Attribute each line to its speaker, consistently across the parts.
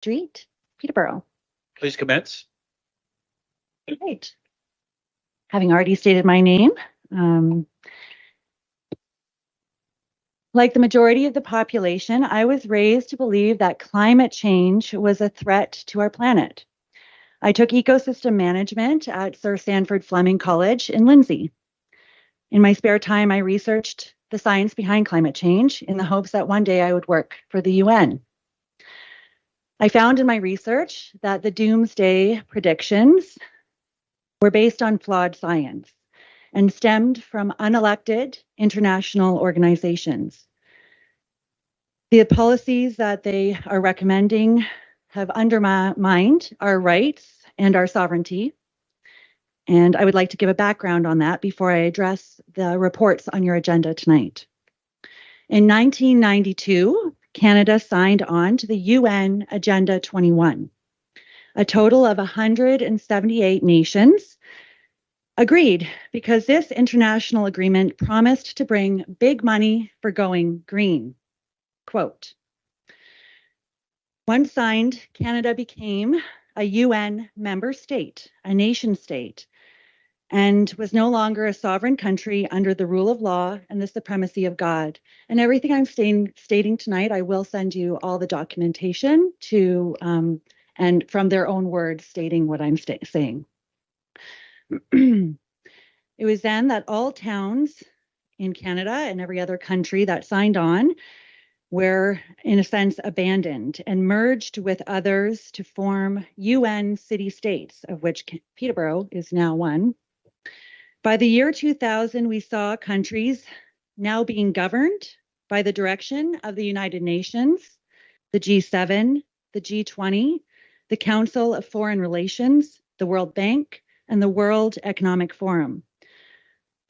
Speaker 1: Street, Peterborough.
Speaker 2: Please commence.
Speaker 1: Great. Having already stated my name, like the majority of the population, I was raised to believe that climate change was a threat to our planet. I took ecosystem management at Sir Sandford Fleming College in Lindsay. In my spare time, I researched the science behind climate change in the hopes that one day I would work for the UN. I found in my research that the doomsday predictions were based on flawed science and stemmed from unelected international organizations. The policies that they are recommending have undermined our rights and our sovereignty. And I would like to give a background on that before I address the reports on your agenda tonight. In 1992, Canada signed on to the UN Agenda 21. A total of 178 nations agreed because this international agreement promised to bring big money for going green. Quote, once signed, Canada became a UN member state, a nation state, and was no longer a sovereign country under the rule of law and the supremacy of God. And everything I'm stating tonight, I will send you all the documentation to, and from their own words stating what I'm saying. It was then that all towns in Canada and every other country that signed on were, in a sense, abandoned and merged with others to form UN city-states, of which Peterborough is now one. By the year 2000, we saw countries now being governed by the direction of the United Nations, the G7, the G20, the Council of Foreign Relations, the World Bank, and the World Economic Forum,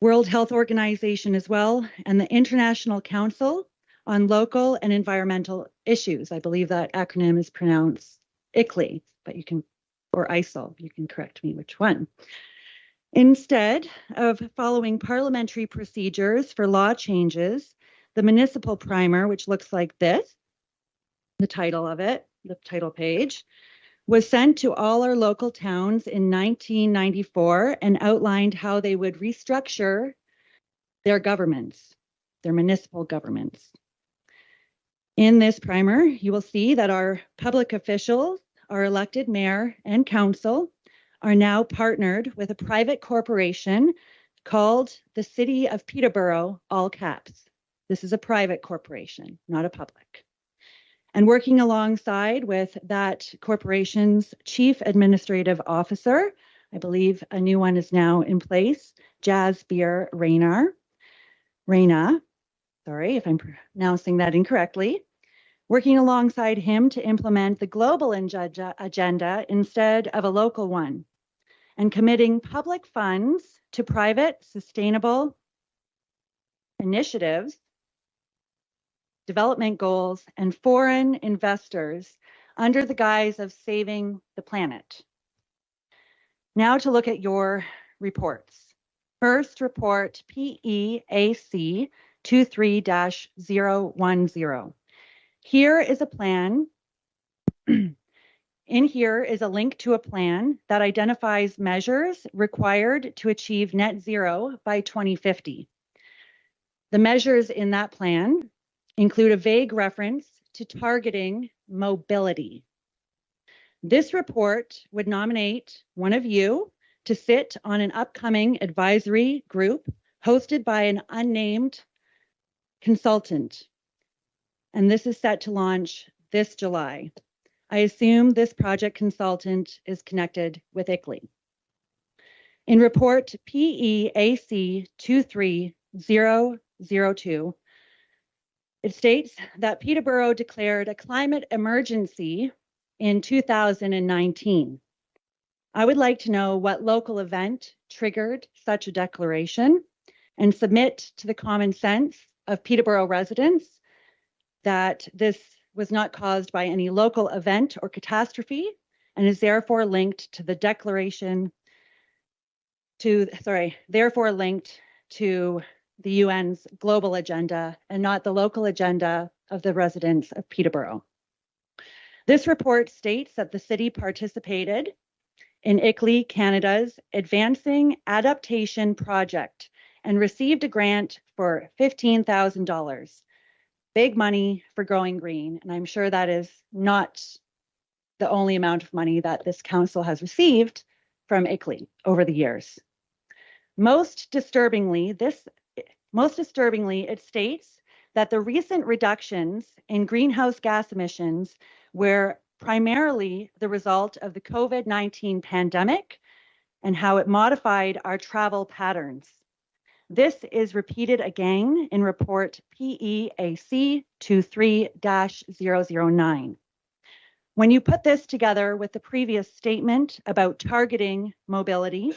Speaker 1: World Health Organization as well, and the International Council on Local and Environmental Issues. I believe that acronym is pronounced ICLEI, but you can, or ISIL, you can correct me which one. Instead of following parliamentary procedures for law changes, the Municipal Primer, which looks like this, the title of it, the title page, was sent to all our local towns in 1994 and outlined how they would restructure their governments, their municipal governments. In this primer, you will see that our public officials, our elected mayor and council, are now partnered with a private corporation called the City of Peterborough, all caps. This is a private corporation, not a public. And working alongside with that corporation's chief administrative officer, I believe a new one is now in place, Jasbir Reina, sorry if I'm pronouncing that incorrectly, working alongside him to implement the global agenda instead of a local one, and committing public funds to private sustainable initiatives, development goals, and foreign investors under the guise of saving the planet. Now to look at your reports. First report, PEAC 23-010. Here is a plan. In here is a link to a plan that identifies measures required to achieve net zero by 2050. The measures in that plan include a vague reference to targeting mobility. This report would nominate one of you to sit on an upcoming advisory group hosted by an unnamed consultant. And this is set to launch this July. I assume this project consultant is connected with ICLEI. In report PEAC 23002, it states that Peterborough declared a climate emergency in 2019. I would like to know what local event triggered such a declaration and submit to the common sense of Peterborough residents that this was not caused by any local event or catastrophe and is therefore linked to the declaration therefore linked to the UN's global agenda and not the local agenda of the residents of Peterborough. This report states that the city participated in ICLEI Canada's Advancing Adaptation Project and received a grant for $15,000. Big money for growing green, and I'm sure that is not the only amount of money that this council has received from ICLEI over the years. Most disturbingly, it states that the recent reductions in greenhouse gas emissions were primarily the result of the COVID-19 pandemic and how it modified our travel patterns. This is repeated again in report PEAC 23-009. When you put this together with the previous statement about targeting mobility,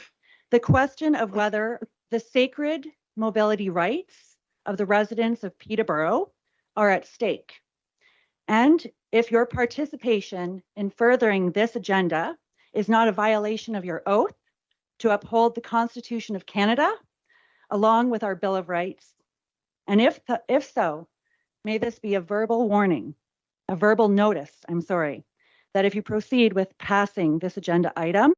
Speaker 1: the question of whether the sacred mobility rights of the residents of Peterborough are at stake, and if your participation in furthering this agenda is not a violation of your oath to uphold the Constitution of Canada, along with our Bill of Rights, and if so, may this be a verbal warning, a verbal notice, that if you proceed with passing this agenda item,